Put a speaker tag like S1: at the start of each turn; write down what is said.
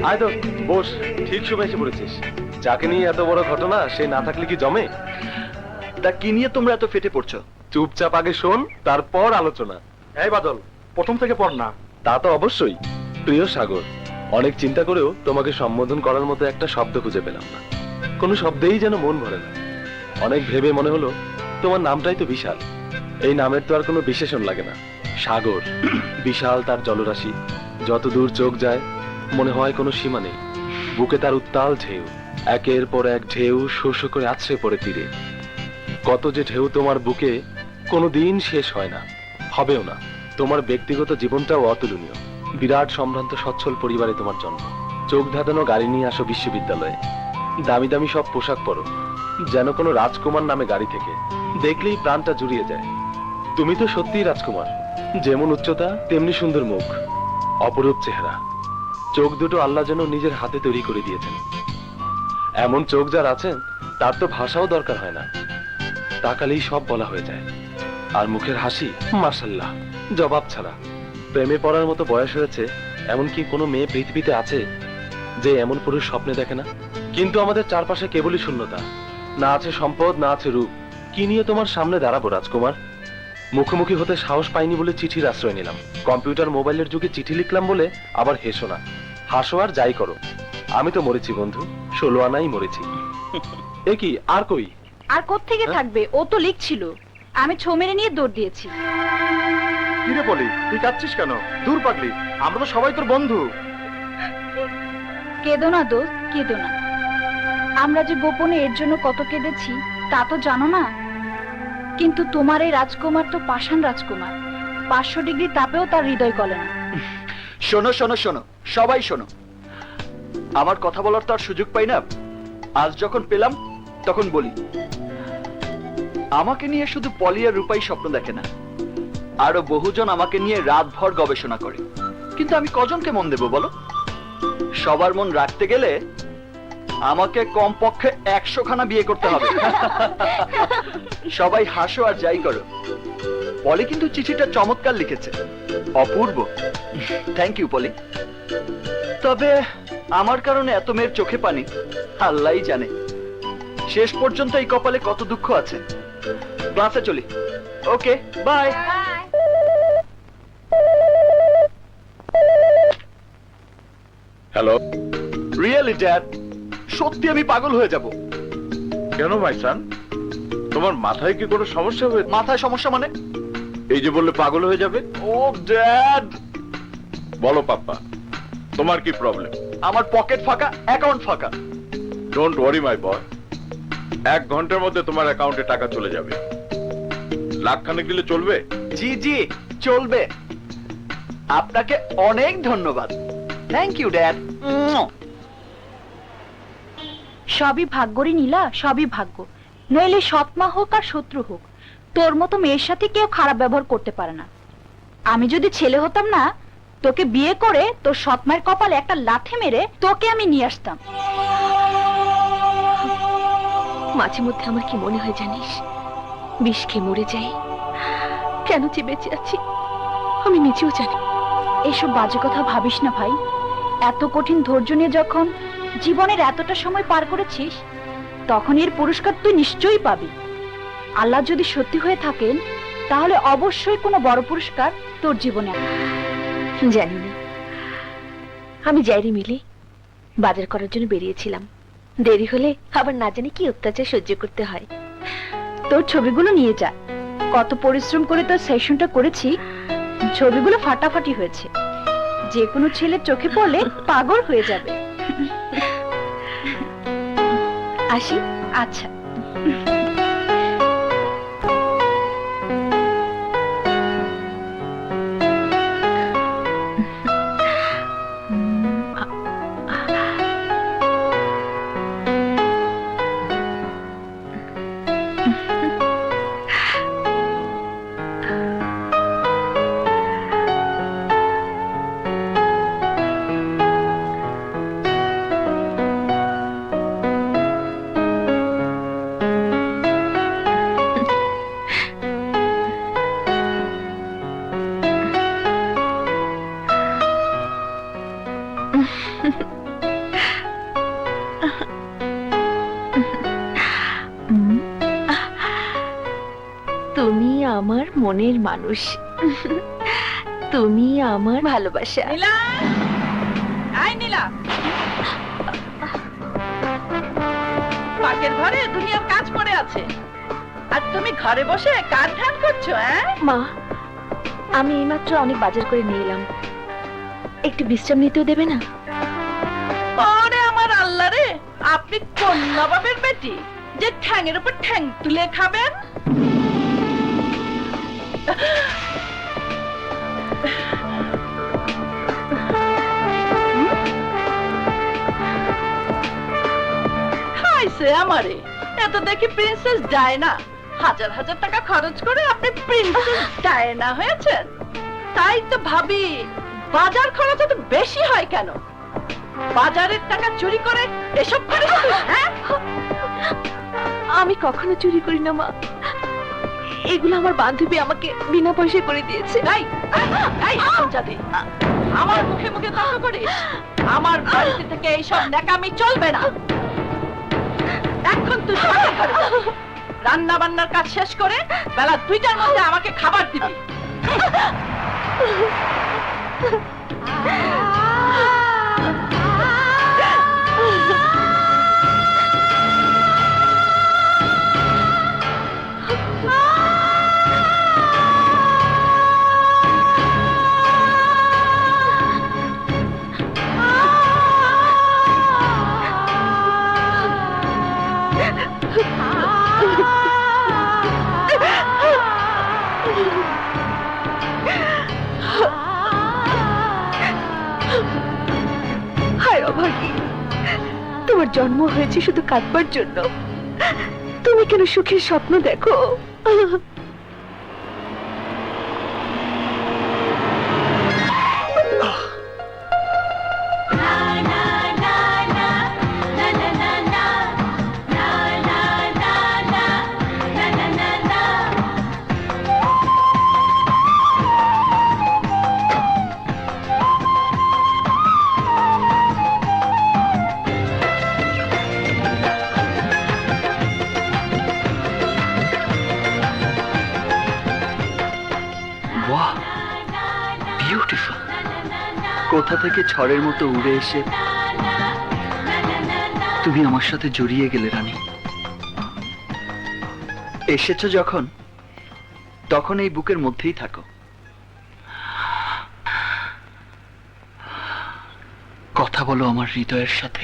S1: আয় তো বস, ঠিক সময় এসে পড়েছিস। যাকে নিয়ে এত বড় ঘটনা, সে না থাকলে কি জমে?
S2: তা কি নিয়ে তোমরা এত ফেটে পড়ছো?
S1: চুপচাপ আগে শোন, তারপর আলোচনা।
S3: এই বাদল, প্রথম থেকে পড় না।
S1: তা তো অবশ্যই। প্রিয় সাগর, অনেক চিন্তা করেও তোমাকে সম্বোধন করার মতো একটা শব্দ খুঁজে পেলাম না। কোনো শব্দেই যেন মন ভরে না। অনেক ভেবে মনে হলো তোমার নামটাই তো বিশাল। এই নামের তো আর কোনো বিশেষণ লাগে না। সাগর, বিশাল তার জলরাশি, যত দূর চোখ যায় মনে হয় কোনো সীমা নেই। বুকে তার উত্তাল ঢেউ, একের পর এক ঢেউ শো শো করে আছড়ে পড়ে তীরে। কত যে ঢেউ তোমার বুকে, কোনো দিন শেষ হয় না, হবেও না। তোমার ব্যক্তিগত জীবনটাও অতুলনীয়। বিরাট সম্ভ্রান্ত সচ্ছল পরিবারে তোমার জন্ম। চোখ ধাঁধানো গাড়ি নিয়ে আসো বিশ্ববিদ্যালয়ে, দামি দামি সব পোশাক পরো, যেন কোনো রাজকুমার নামে গাড়ি থেকে। দেখলেই প্রাণটা জুড়িয়ে যায়। তুমি তো সত্যিই রাজকুমার। যেমন উচ্চতা তেমনি সুন্দর মুখ, অপরূপ চেহারা। চোখ দুটো আল্লাহ যেন নিজের হাতে তৈরি করে দিয়েছেন। এমন চোখ যার আছেন তার তো ভাষাও দরকার হয় না, তাকালেই সব বলা হয়ে যায়। আর মুখের হাসি মাশাআল্লাহ, জবাব ছাড়া। প্রেমে পড়ার মতো বয়স হয়েছে, এমনকি কোনো মেয়ে পৃথিবীতে আছে যে এমন পুরুষ স্বপ্নে দেখে না? কিন্তু আমাদের চারপাশে কেবলই শূন্যতা। না আছে সম্পদ, না আছে রূপ। কি নিয়ে তোমার সামনে দাঁড়াবো রাজকুমার? মুখোমুখি হতে সাহস পাইনি বলে চিঠির আশ্রয় নিলাম। কম্পিউটার মোবাইলের যুগে চিঠি লিখলাম বলে আবার হেসো না। হাসো আর যাই করো, আমি তো মরেছি বন্ধু, 16 আনাই মরেছি। এ কি আর কই?
S4: আর কোত্থেকে থাকবে, ও তো লিখছিল, আমি ছো মেরে নিয়ে দৌড় দিয়েছি।
S3: কিরে বলি, তুই কাঁদছিস কেন? দূর পাগলি, আমরা তো সবাই তোর বন্ধু।
S4: কেঁদো না দোস্ত, কেঁদো না। আমরা যে গোপনে এর জন্য কত কেঁদেছি তা তো জানো না। কিন্তু তোমার এই রাজকুমার তো পাষাণ রাজকুমার, 500 ডিগ্রি তাপেও তার হৃদয় গলে না।
S2: শোনো শোনো শোনো, সবাই শোনো। আমার কথা বলার তো আর সুযোগ পাই না, আজ যখন পেলাম তখন বলি। আমাকে নিয়ে শুধু পলি আর রূপাই স্বপ্ন দেখে না, আরো বহুজন আমাকে নিয়ে রাতভর গবেষণা করে। কিন্তু আমি কজনকে মন দেব বলো? সবার মন রাখতে গেলে আমাকে কমপক্ষে 100 খানা বিয়ে করতে হবে। সবাই হাসো আর যাই করো। পলি কিন্তু চিঠিটা চমৎকার লিখেছে, অপূর্ব। থ্যাংক ইউ পলি। তবে আমার কারণে এত মেয়ের চোখে পানি আল্লাহই জানে। শেষ পর্যন্ত এই কপালে কত দুঃখ আছে। ক্লাসে চলি। Okay bye.
S1: Hello.
S2: Really dad, সত্যি আমি পাগল হয়ে যাব।
S3: কেন ভাই সান, তোমার মাথায় কি কোনো সমস্যা হয়েছে?
S2: মাথায় সমস্যা মানে?
S3: এই যে বললে পাগল হয়ে যাবে।
S2: ও ড্যাড,
S3: বলো পাপ্পা, তোমার কি প্রবলেম?
S2: আমার পকেট ফাঁকা, অ্যাকাউন্ট ফাঁকা।
S3: ডোন্ট ওয়ারি মাই বয়, 1 ঘন্টার মধ্যে তোমার অ্যাকাউন্টে টাকা চলে যাবে। লাখখানেক দিলে চলবে?
S2: জি জি চলবে। আপনাকে অনেক ধন্যবাদ। Thank you dad.
S4: সবই ভাগ্যরই নীলা, সবই ভাগ্য। নইলে সৎমা হোক আর শত্রু হোক, তোর মতো মেয়ের সাথে কেউ খারাপ ব্যবহার করতে পারে না। আমি যদি ছেলে হতাম না, তোকে বিয়ে করে তোর সৎমায়ের কপালে একটা লাথি মেরে তোকে আমি নিয়ে আসতাম।
S5: মাঝে মধ্যে আমার কি মনে হয় জানিস, বিষ খেয়ে মরে যাই, কেন যে বেঁচে আছি আমি নিজেও জানি।
S4: এসব বাজে কথা ভাবিস না ভাই। এত কঠিন ধৈর্য নিয়ে যখন জীবনের এতটা সময় পার করেছিস, তখন এর পুরস্কার তুই নিশ্চয়ই পাবি। আল্লাহ যদি সত্যি হয়ে থাকেন, তাহলে অবশ্যই কোনো বড় পুরস্কার তোর জীবনে আসবে।
S5: জানি না, আমি যাইরি মিলে বাজার করার জন্য বেরিয়েছিলাম। দেরি হলে আবার না জানি কি অত্যাচার সহ্য করতে হয়।
S4: তোর ছবিগুলো নিয়ে যা, কত পরিশ্রম করে তোর সেশনটা করেছি। ছবিগুলো ফাটাফাটি হয়েছে, যে কোনো ছেলে চোখে পড়লে পাগল হয়ে যাবে।
S5: আসি।
S4: আচ্ছা।
S5: মনের মানুষ। তুমি আমার ভালোবাসা।
S6: নীলা, আয় নীলা। পাকের ঘরে দুনিয়ার কাজ পড়ে আছে, আর তুমি ঘরে বসে কাজ ধান করছো?
S5: মা, আমি এইমাত্র অনেক বাজার করে নিয়ে এলাম, একটু বিশ্রাম নিতেও দেবে না?
S6: ওরে আমার আল্লাহ রে, আপনি কোন নবাবের বেটি যে ঠ্যাংয়ের উপর ঠ্যাং তুলে খাবেন? খাইছে আমারে, এত দেখি প্রিন্সেস ডায়না। হাজার হাজার টাকা খরচ করে আপনি প্রিন্সেস ডায়না হয়েছেন। তাই তো ভাবি, বাজার খরচ এত বেশি হয় কেন? বাজারের টাকা চুরি করে এসব খরচ করিস, হ্যাঁ?
S5: আমি কখনো চুরি করি না মা, এগুলো আমার বান্ধবী আমাকে বিনা পয়সায় করে দিয়েছে।
S6: এই, এই হারামজাদি, আমার মুখে মুখে তর্ক করিস? আমার বাড়িতে থেকে এইসব ন্যাকামি চলবে না। এখন তুই বাড়ি ঘরে যাবি। রান্না বান্নার কাজ শেষ করে বেলা 2টার মধ্যে আমাকে খাবার দিবি।
S5: হায় অভাগী, তোমার জন্ম হয়েছে শুধু কাঁদবার জন্য। তুমি কেন সুখের স্বপ্ন দেখো?
S2: বাহ, বিউটিফুল। কোথা থেকে ঝড়ের মতো উড়ে এসে তুমি আমার সাথে জড়িয়ে গেলে রানী। এসেছো যখন, তখন এই বুকের মধ্যেই থাকো। কথা বলো আমার হৃদয়ের সাথে।